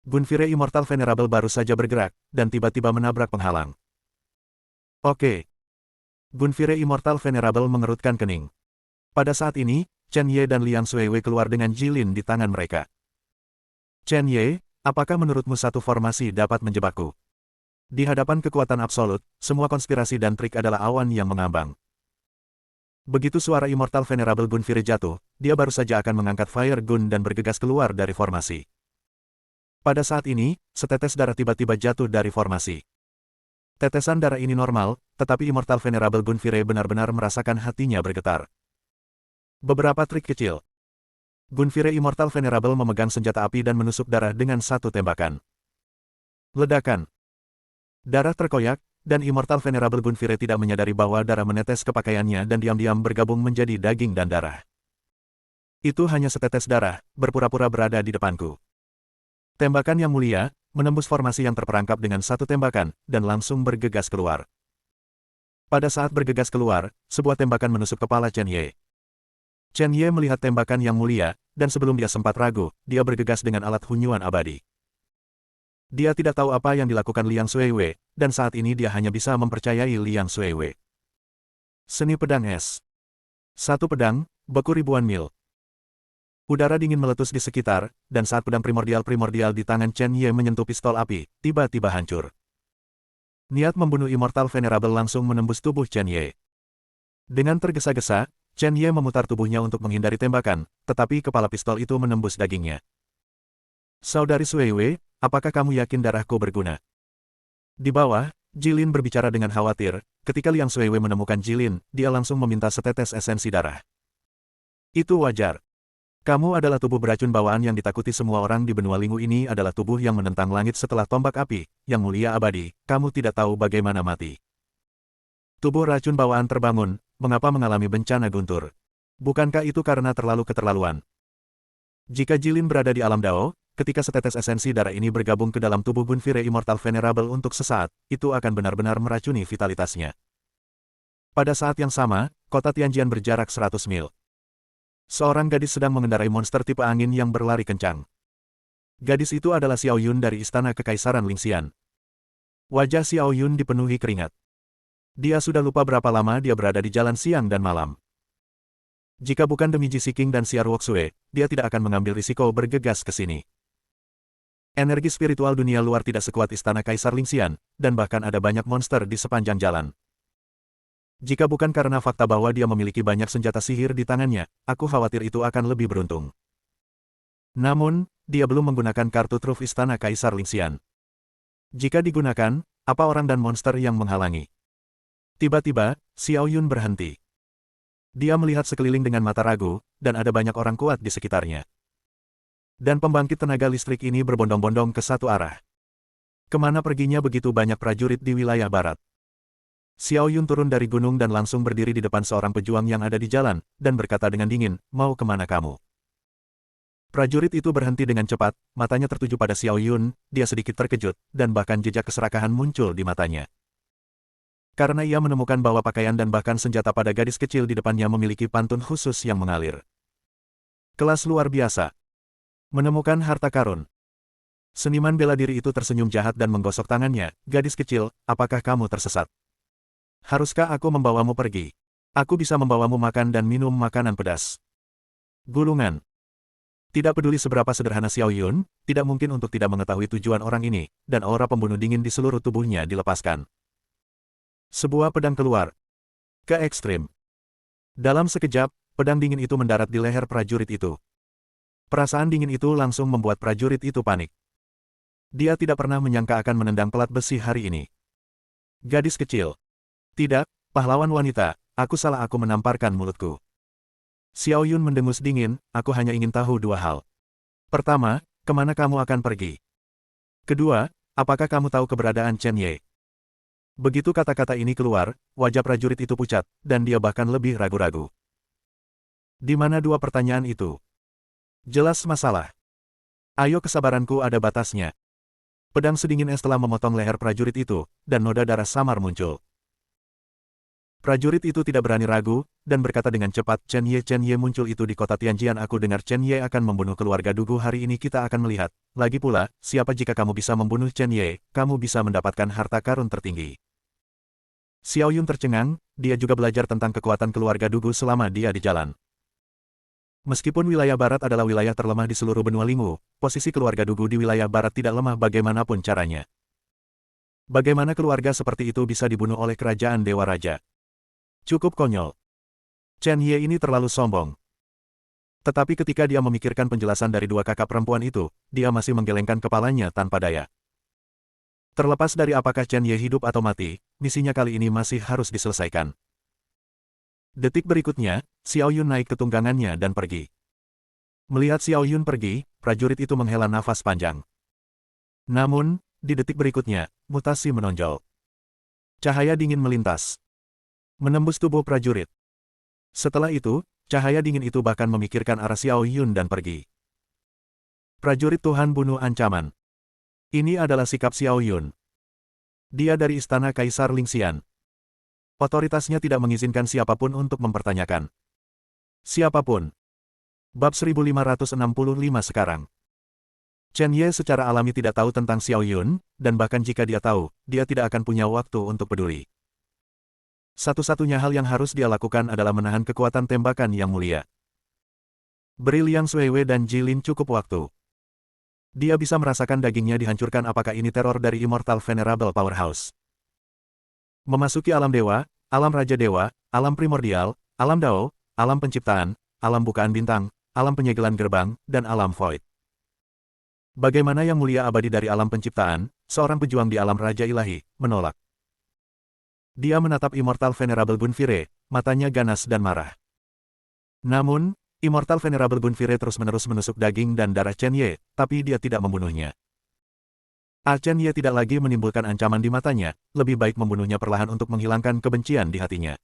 Gunfire Immortal Venerable baru saja bergerak, dan tiba-tiba menabrak penghalang. Oke. Gunfire Immortal Venerable mengerutkan kening. Pada saat ini, Chen Ye dan Liang Xuewei keluar dengan Jilin di tangan mereka. Chen Ye, apakah menurutmu satu formasi dapat menjebakku? Di hadapan kekuatan absolut, semua konspirasi dan trik adalah awan yang mengambang. Begitu suara Immortal Venerable Gunfire jatuh, dia baru saja akan mengangkat Fire Gun dan bergegas keluar dari formasi. Pada saat ini, setetes darah tiba-tiba jatuh dari formasi. Tetesan darah ini normal, tetapi Immortal Venerable Gunfire benar-benar merasakan hatinya bergetar. Beberapa trik kecil. Gunfire Immortal Venerable memegang senjata api dan menusuk darah dengan satu tembakan. Ledakan. Darah terkoyak, dan Immortal Venerable Gunfire tidak menyadari bahwa darah menetes ke pakaiannya dan diam-diam bergabung menjadi daging dan darah. Itu hanya setetes darah, berpura-pura berada di depanku. Tembakan yang mulia, menembus formasi yang terperangkap dengan satu tembakan, dan langsung bergegas keluar. Pada saat bergegas keluar, sebuah tembakan menusuk kepala Chen Ye. Chen Ye melihat tembakan yang mulia, dan sebelum dia sempat ragu, dia bergegas dengan alat hunyuan abadi. Dia tidak tahu apa yang dilakukan Liang Xuewei, dan saat ini dia hanya bisa mempercayai Liang Xuewei. Seni pedang es. Satu pedang, beku ribuan mil. Udara dingin meletus di sekitar, dan saat pedang primordial di tangan Chen Ye menyentuh pistol api, tiba-tiba hancur. Niat membunuh Immortal Venerable langsung menembus tubuh Chen Ye. Dengan tergesa-gesa, Chen Ye memutar tubuhnya untuk menghindari tembakan, tetapi kepala pistol itu menembus dagingnya. Saudari Xuewei, apakah kamu yakin darahku berguna? Di bawah, Jilin berbicara dengan khawatir. Ketika Liang Xuewei menemukan Jilin, dia langsung meminta setetes esensi darah. Itu wajar. Kamu adalah tubuh beracun bawaan yang ditakuti semua orang di benua Lingu. Ini adalah tubuh yang menentang langit setelah tombak api, yang mulia abadi. Kamu tidak tahu bagaimana mati. Tubuh racun bawaan terbangun, mengapa mengalami bencana guntur? Bukankah itu karena terlalu keterlaluan? Jika Jilin berada di alam Dao, ketika setetes esensi darah ini bergabung ke dalam tubuh Gunfire Immortal Venerable untuk sesaat, itu akan benar-benar meracuni vitalitasnya. Pada saat yang sama, kota Tianjian berjarak 100 mil. Seorang gadis sedang mengendarai monster tipe angin yang berlari kencang. Gadis itu adalah Xiao Yun dari Istana Kekaisaran Lingxian. Wajah Xiao Yun dipenuhi keringat. Dia sudah lupa berapa lama dia berada di jalan siang dan malam. Jika bukan demi Ji Siqing dan Xiar Woksue, dia tidak akan mengambil risiko bergegas ke sini. Energi spiritual dunia luar tidak sekuat Istana Kaisar Lingxian, dan bahkan ada banyak monster di sepanjang jalan. Jika bukan karena fakta bahwa dia memiliki banyak senjata sihir di tangannya, aku khawatir itu akan lebih beruntung. Namun, dia belum menggunakan kartu truf Istana Kaisar Lingxian. Jika digunakan, apa orang dan monster yang menghalangi? Tiba-tiba, Xiao Yun berhenti. Dia melihat sekeliling dengan mata ragu, dan ada banyak orang kuat di sekitarnya. Dan pembangkit tenaga listrik ini berbondong-bondong ke satu arah. Kemana perginya begitu banyak prajurit di wilayah barat? Xiao Yun turun dari gunung dan langsung berdiri di depan seorang pejuang yang ada di jalan, dan berkata dengan dingin, "Mau kemana kamu?" Prajurit itu berhenti dengan cepat, matanya tertuju pada Xiao Yun, dia sedikit terkejut, dan bahkan jejak keserakahan muncul di matanya. Karena ia menemukan bahwa pakaian dan bahkan senjata pada gadis kecil di depannya memiliki pantun khusus yang mengalir. Kelas luar biasa. Menemukan harta karun. Seniman bela diri itu tersenyum jahat dan menggosok tangannya. "Gadis kecil, apakah kamu tersesat? Haruskah aku membawamu pergi? Aku bisa membawamu makan dan minum makanan pedas." Gulungan. Tidak peduli seberapa sederhana Xiao Yun, tidak mungkin untuk tidak mengetahui tujuan orang ini, dan aura pembunuh dingin di seluruh tubuhnya dilepaskan. Sebuah pedang keluar. Ke ekstrim. Dalam sekejap, pedang dingin itu mendarat di leher prajurit itu. Perasaan dingin itu langsung membuat prajurit itu panik. Dia tidak pernah menyangka akan menendang pelat besi hari ini. Gadis kecil. Tidak, pahlawan wanita, aku salah, aku menamparkan mulutku. Xiao Yun mendengus dingin, "Aku hanya ingin tahu dua hal. Pertama, kemana kamu akan pergi? Kedua, apakah kamu tahu keberadaan Chen Ye?" Begitu kata-kata ini keluar, wajah prajurit itu pucat, dan dia bahkan lebih ragu-ragu. Di mana dua pertanyaan itu? Jelas masalah. Ayo, kesabaranku ada batasnya. Pedang sedingin es telah memotong leher prajurit itu, dan noda darah samar muncul. Prajurit itu tidak berani ragu, dan berkata dengan cepat, Chen Ye muncul itu di kota Tianjian. Aku dengar Chen Ye akan membunuh keluarga Dugu hari ini, kita akan melihat. Lagi pula, siapa jika kamu bisa membunuh Chen Ye, kamu bisa mendapatkan harta karun tertinggi. Xiao Yun tercengang, dia juga belajar tentang kekuatan keluarga Dugu selama dia di jalan. Meskipun wilayah barat adalah wilayah terlemah di seluruh benua Lingwu, posisi keluarga Dugu di wilayah barat tidak lemah bagaimanapun caranya. Bagaimana keluarga seperti itu bisa dibunuh oleh kerajaan Dewa Raja? Cukup konyol. Chen Ye ini terlalu sombong. Tetapi ketika dia memikirkan penjelasan dari dua kakak perempuan itu, dia masih menggelengkan kepalanya tanpa daya. Terlepas dari apakah Chen Ye hidup atau mati, misinya kali ini masih harus diselesaikan. Detik berikutnya, Xiao Yun naik ke tunggangannya dan pergi. Melihat Xiao Yun pergi, prajurit itu menghela nafas panjang. Namun, di detik berikutnya, mutasi menonjol. Cahaya dingin melintas. Menembus tubuh prajurit. Setelah itu, cahaya dingin itu bahkan memikirkan arah Xiao Yun dan pergi. Prajurit Tuhan bunuh ancaman. Ini adalah sikap Xiao Yun. Dia dari istana Kaisar Lingxian. Otoritasnya tidak mengizinkan siapapun untuk mempertanyakan. Siapapun. Bab 1565 sekarang. Chen Ye secara alami tidak tahu tentang Xiao Yun, dan bahkan jika dia tahu, dia tidak akan punya waktu untuk peduli. Satu-satunya hal yang harus dia lakukan adalah menahan kekuatan tembakan yang mulia. Beri Liang Suiwei dan Jilin cukup waktu. Dia bisa merasakan dagingnya dihancurkan. Apakah ini teror dari Immortal Venerable Powerhouse? Memasuki alam dewa, alam raja dewa, alam primordial, alam Dao, alam penciptaan, alam bukaan bintang, alam penyegelan gerbang, dan alam void. Bagaimana yang mulia abadi dari alam penciptaan, seorang pejuang di alam raja ilahi, menolak. Dia menatap Immortal Venerable Bunfire, matanya ganas dan marah. Namun, Immortal Venerable Bunfire terus-menerus menusuk daging dan darah Chen Ye, tapi dia tidak membunuhnya. Chen Ye tidak lagi menimbulkan ancaman di matanya, lebih baik membunuhnya perlahan untuk menghilangkan kebencian di hatinya.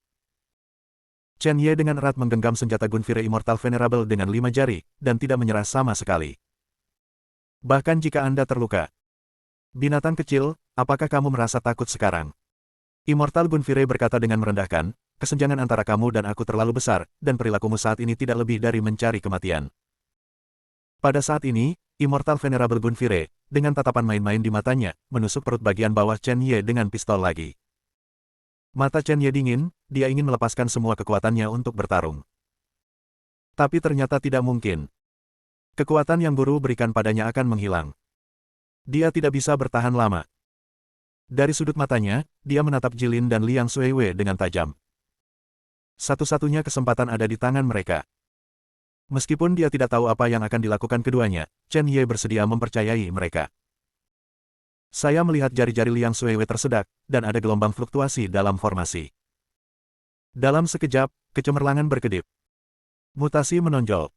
Chen Ye dengan erat menggenggam senjata Gunfire Immortal Venerable dengan 5 jari, dan tidak menyerah sama sekali. Bahkan jika Anda terluka. Binatang kecil, apakah kamu merasa takut sekarang? Immortal Gunfire berkata dengan merendahkan, kesenjangan antara kamu dan aku terlalu besar, dan perilakumu saat ini tidak lebih dari mencari kematian. Pada saat ini, Immortal Venerable Gunfire, dengan tatapan main-main di matanya, menusuk perut bagian bawah Chen Ye dengan pistol lagi. Mata Chen Ye dingin, dia ingin melepaskan semua kekuatannya untuk bertarung. Tapi ternyata tidak mungkin. Kekuatan yang guru berikan padanya akan menghilang. Dia tidak bisa bertahan lama. Dari sudut matanya, dia menatap Jilin dan Liang Suiwei dengan tajam. Satu-satunya kesempatan ada di tangan mereka. Meskipun dia tidak tahu apa yang akan dilakukan keduanya, Chen Ye bersedia mempercayai mereka. Saya melihat jari-jari Liang Suiwei tersedak, dan ada gelombang fluktuasi dalam formasi. Dalam sekejap, kecemerlangan berkedip. Mutasi menonjol.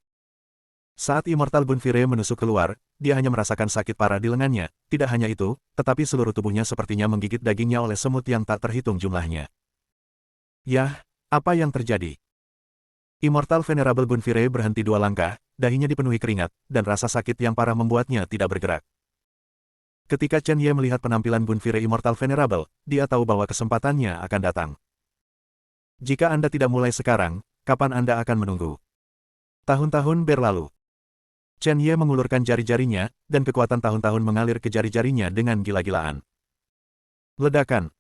Saat Immortal Bunfire menusuk keluar, dia hanya merasakan sakit parah di lengannya. Tidak hanya itu, tetapi seluruh tubuhnya sepertinya menggigit dagingnya oleh semut yang tak terhitung jumlahnya. Yah, apa yang terjadi? Immortal Venerable Bunfire berhenti 2 langkah, dahinya dipenuhi keringat, dan rasa sakit yang parah membuatnya tidak bergerak. Ketika Chen Ye melihat penampilan Bunfire Immortal Venerable, dia tahu bahwa kesempatannya akan datang. Jika Anda tidak mulai sekarang, kapan Anda akan menunggu? Tahun-tahun berlalu. Chen Ye mengulurkan jari-jarinya, dan kekuatan tahun-tahun mengalir ke jari-jarinya dengan gila-gilaan. Ledakan.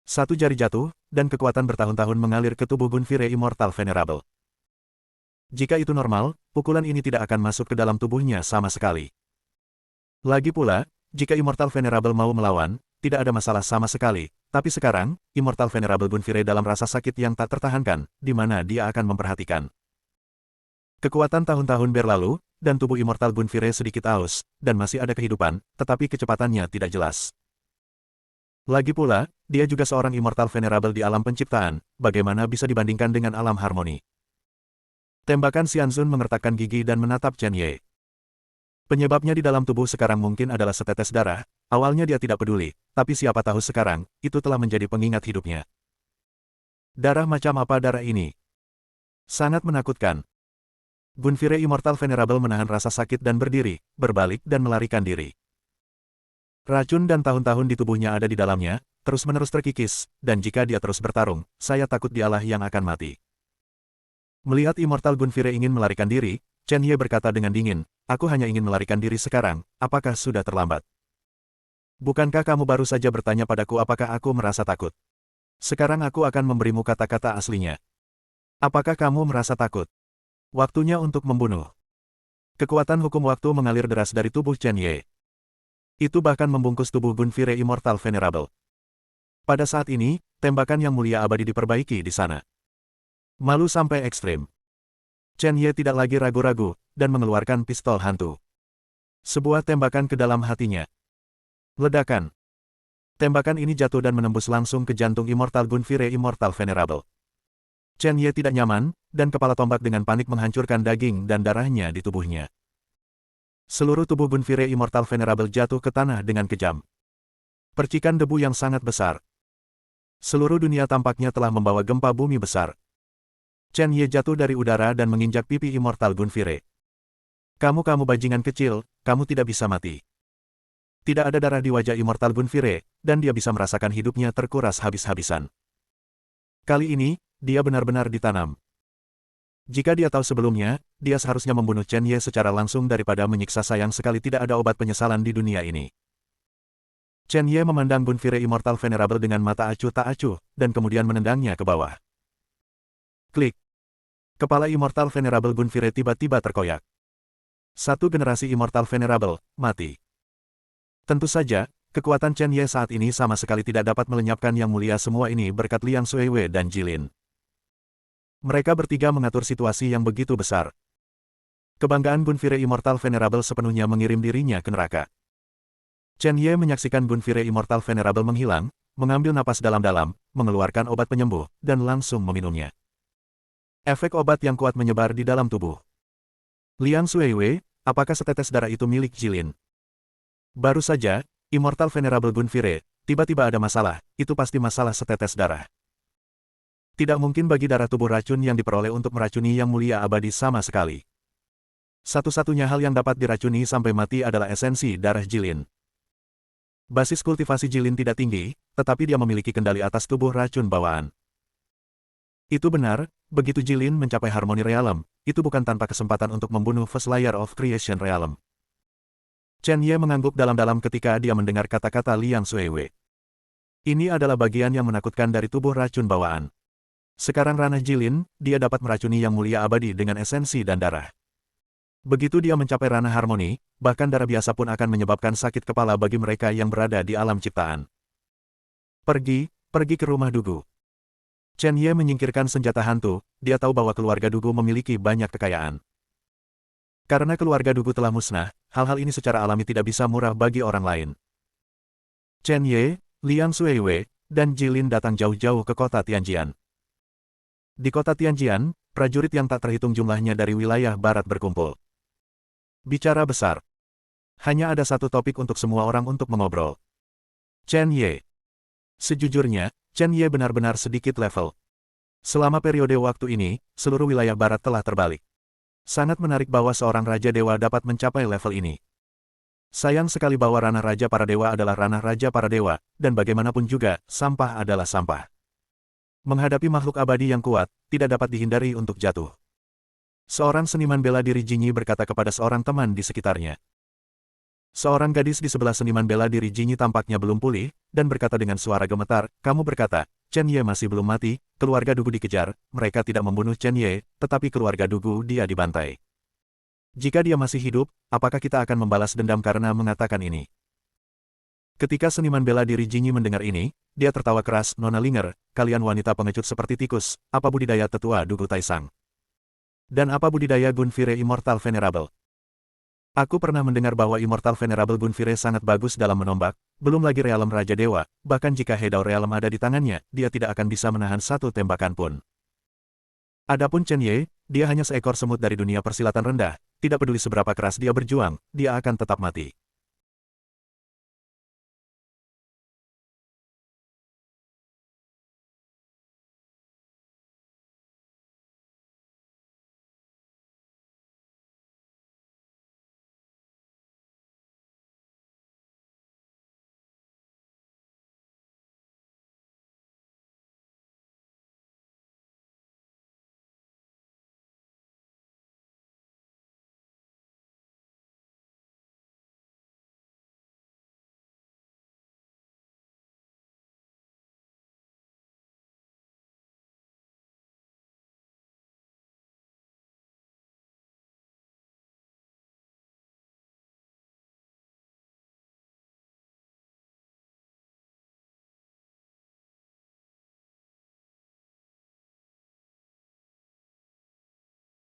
Satu jari jatuh, dan kekuatan bertahun-tahun mengalir ke tubuh Bunfire Immortal Venerable. Jika itu normal, pukulan ini tidak akan masuk ke dalam tubuhnya sama sekali. Lagi pula, jika Immortal Venerable mau melawan, tidak ada masalah sama sekali. Tapi sekarang, Immortal Venerable Bunfire dalam rasa sakit yang tak tertahankan, di mana dia akan memperhatikan. Kekuatan tahun-tahun berlalu, dan tubuh Immortal Bunfire sedikit aus, dan masih ada kehidupan, tetapi kecepatannya tidak jelas. Lagi pula, dia juga seorang Immortal Venerable di alam penciptaan, bagaimana bisa dibandingkan dengan alam harmoni. Tembakan Xianzun mengertakkan gigi dan menatap Chen Ye. Penyebabnya di dalam tubuh sekarang mungkin adalah setetes darah, awalnya dia tidak peduli, tapi siapa tahu sekarang, itu telah menjadi pengingat hidupnya. Darah macam apa darah ini? Sangat menakutkan. Bunfire Immortal Venerable menahan rasa sakit dan berdiri, berbalik dan melarikan diri. Racun dan tahun-tahun di tubuhnya ada di dalamnya, terus-menerus terkikis, dan jika dia terus bertarung, saya takut dialah yang akan mati. Melihat Immortal Bunfire ingin melarikan diri, Chen Ye berkata dengan dingin, aku hanya ingin melarikan diri sekarang, apakah sudah terlambat? Bukankah kamu baru saja bertanya padaku apakah aku merasa takut? Sekarang aku akan memberimu kata-kata aslinya. Apakah kamu merasa takut? Waktunya untuk membunuh. Kekuatan hukum waktu mengalir deras dari tubuh Chen Ye. Itu bahkan membungkus tubuh Bunfire Immortal Venerable. Pada saat ini, tembakan yang mulia abadi diperbaiki di sana. Malu sampai ekstrim. Chen Ye tidak lagi ragu-ragu, dan mengeluarkan pistol hantu. Sebuah tembakan ke dalam hatinya. Ledakan. Tembakan ini jatuh dan menembus langsung ke jantung Immortal Bunfire Immortal Venerable. Chen Ye tidak nyaman, dan kepala tombak dengan panik menghancurkan daging dan darahnya di tubuhnya. Seluruh tubuh Bunfire Immortal Venerable jatuh ke tanah dengan kejam. Percikan debu yang sangat besar. Seluruh dunia tampaknya telah membawa gempa bumi besar. Chen Ye jatuh dari udara dan menginjak pipi Immortal Bunfire. Kamu bajingan kecil, kamu tidak bisa mati. Tidak ada darah di wajah Immortal Bunfire, dan dia bisa merasakan hidupnya terkuras habis-habisan. Kali ini, dia benar-benar ditanam. Jika dia tahu sebelumnya, dia seharusnya membunuh Chen Ye secara langsung daripada menyiksa. Sayang sekali tidak ada obat penyesalan di dunia ini. Chen Ye memandang Bunfire Immortal Venerable dengan mata acuh tak acuh, dan kemudian menendangnya ke bawah. Klik. Kepala Immortal Venerable Bunfire tiba-tiba terkoyak. Satu generasi Immortal Venerable, mati. Tentu saja, kekuatan Chen Ye saat ini sama sekali tidak dapat melenyapkan yang mulia semua ini berkat Liang Xuewei dan Jilin. Mereka bertiga mengatur situasi yang begitu besar. Kebanggaan Bunfire Immortal Venerable sepenuhnya mengirim dirinya ke neraka. Chen Ye menyaksikan Bunfire Immortal Venerable menghilang, mengambil napas dalam-dalam, mengeluarkan obat penyembuh, dan langsung meminumnya. Efek obat yang kuat menyebar di dalam tubuh. Liang Xuewei, apakah setetes darah itu milik Jilin? Baru saja, Immortal Venerable Bunfire, tiba-tiba ada masalah, itu pasti masalah setetes darah. Tidak mungkin bagi darah tubuh racun yang diperoleh untuk meracuni yang mulia abadi sama sekali. Satu-satunya hal yang dapat diracuni sampai mati adalah esensi darah Jilin. Basis kultivasi Jilin tidak tinggi, tetapi dia memiliki kendali atas tubuh racun bawaan. Itu benar, begitu Jilin mencapai harmoni realm, itu bukan tanpa kesempatan untuk membunuh First Layer of Creation Realm. Chen Ye mengangguk dalam-dalam ketika dia mendengar kata-kata Liang Xuewei. Ini adalah bagian yang menakutkan dari tubuh racun bawaan. Sekarang ranah Jilin, dia dapat meracuni yang mulia abadi dengan esensi dan darah. Begitu dia mencapai ranah harmoni, bahkan darah biasa pun akan menyebabkan sakit kepala bagi mereka yang berada di alam ciptaan. Pergi ke rumah Dugu. Chen Ye menyingkirkan senjata hantu, dia tahu bahwa keluarga Dugu memiliki banyak kekayaan. Karena keluarga Dugu telah musnah, hal-hal ini secara alami tidak bisa murah bagi orang lain. Chen Ye, Liang Xuewei, dan Jilin datang jauh-jauh ke kota Tianjian. Di kota Tianjian, prajurit yang tak terhitung jumlahnya dari wilayah barat berkumpul. Bicara besar. Hanya ada satu topik untuk semua orang untuk mengobrol. Chen Ye. Sejujurnya, Chen Ye benar-benar sedikit level. Selama periode waktu ini, seluruh wilayah barat telah terbalik. Sangat menarik bahwa seorang Raja Dewa dapat mencapai level ini. Sayang sekali bahwa ranah Raja para Dewa adalah ranah Raja para Dewa, dan bagaimanapun juga, sampah adalah sampah. Menghadapi makhluk abadi yang kuat, tidak dapat dihindari untuk jatuh. Seorang seniman bela diri Jinyi berkata kepada seorang teman di sekitarnya. Seorang gadis di sebelah seniman bela diri Jinyi tampaknya belum pulih, dan berkata dengan suara gemetar, kamu berkata, Chen Ye masih belum mati, keluarga Dugu dikejar, mereka tidak membunuh Chen Ye, tetapi keluarga Dugu dia dibantai. Jika dia masih hidup, apakah kita akan membalas dendam karena mengatakan ini? Ketika seniman bela diri Jinyi mendengar ini, dia tertawa keras, Nona Linger, kalian wanita pengecut seperti tikus, apa budidaya tetua Dugu Taisang? Dan apa budidaya Gunfire Immortal Venerable? Aku pernah mendengar bahwa Immortal Venerable Gunfire sangat bagus dalam menombak, belum lagi Realem Raja Dewa, bahkan jika Hedao Realem ada di tangannya, dia tidak akan bisa menahan satu tembakan pun. Adapun Chen Ye, dia hanya seekor semut dari dunia persilatan rendah, tidak peduli seberapa keras dia berjuang, dia akan tetap mati.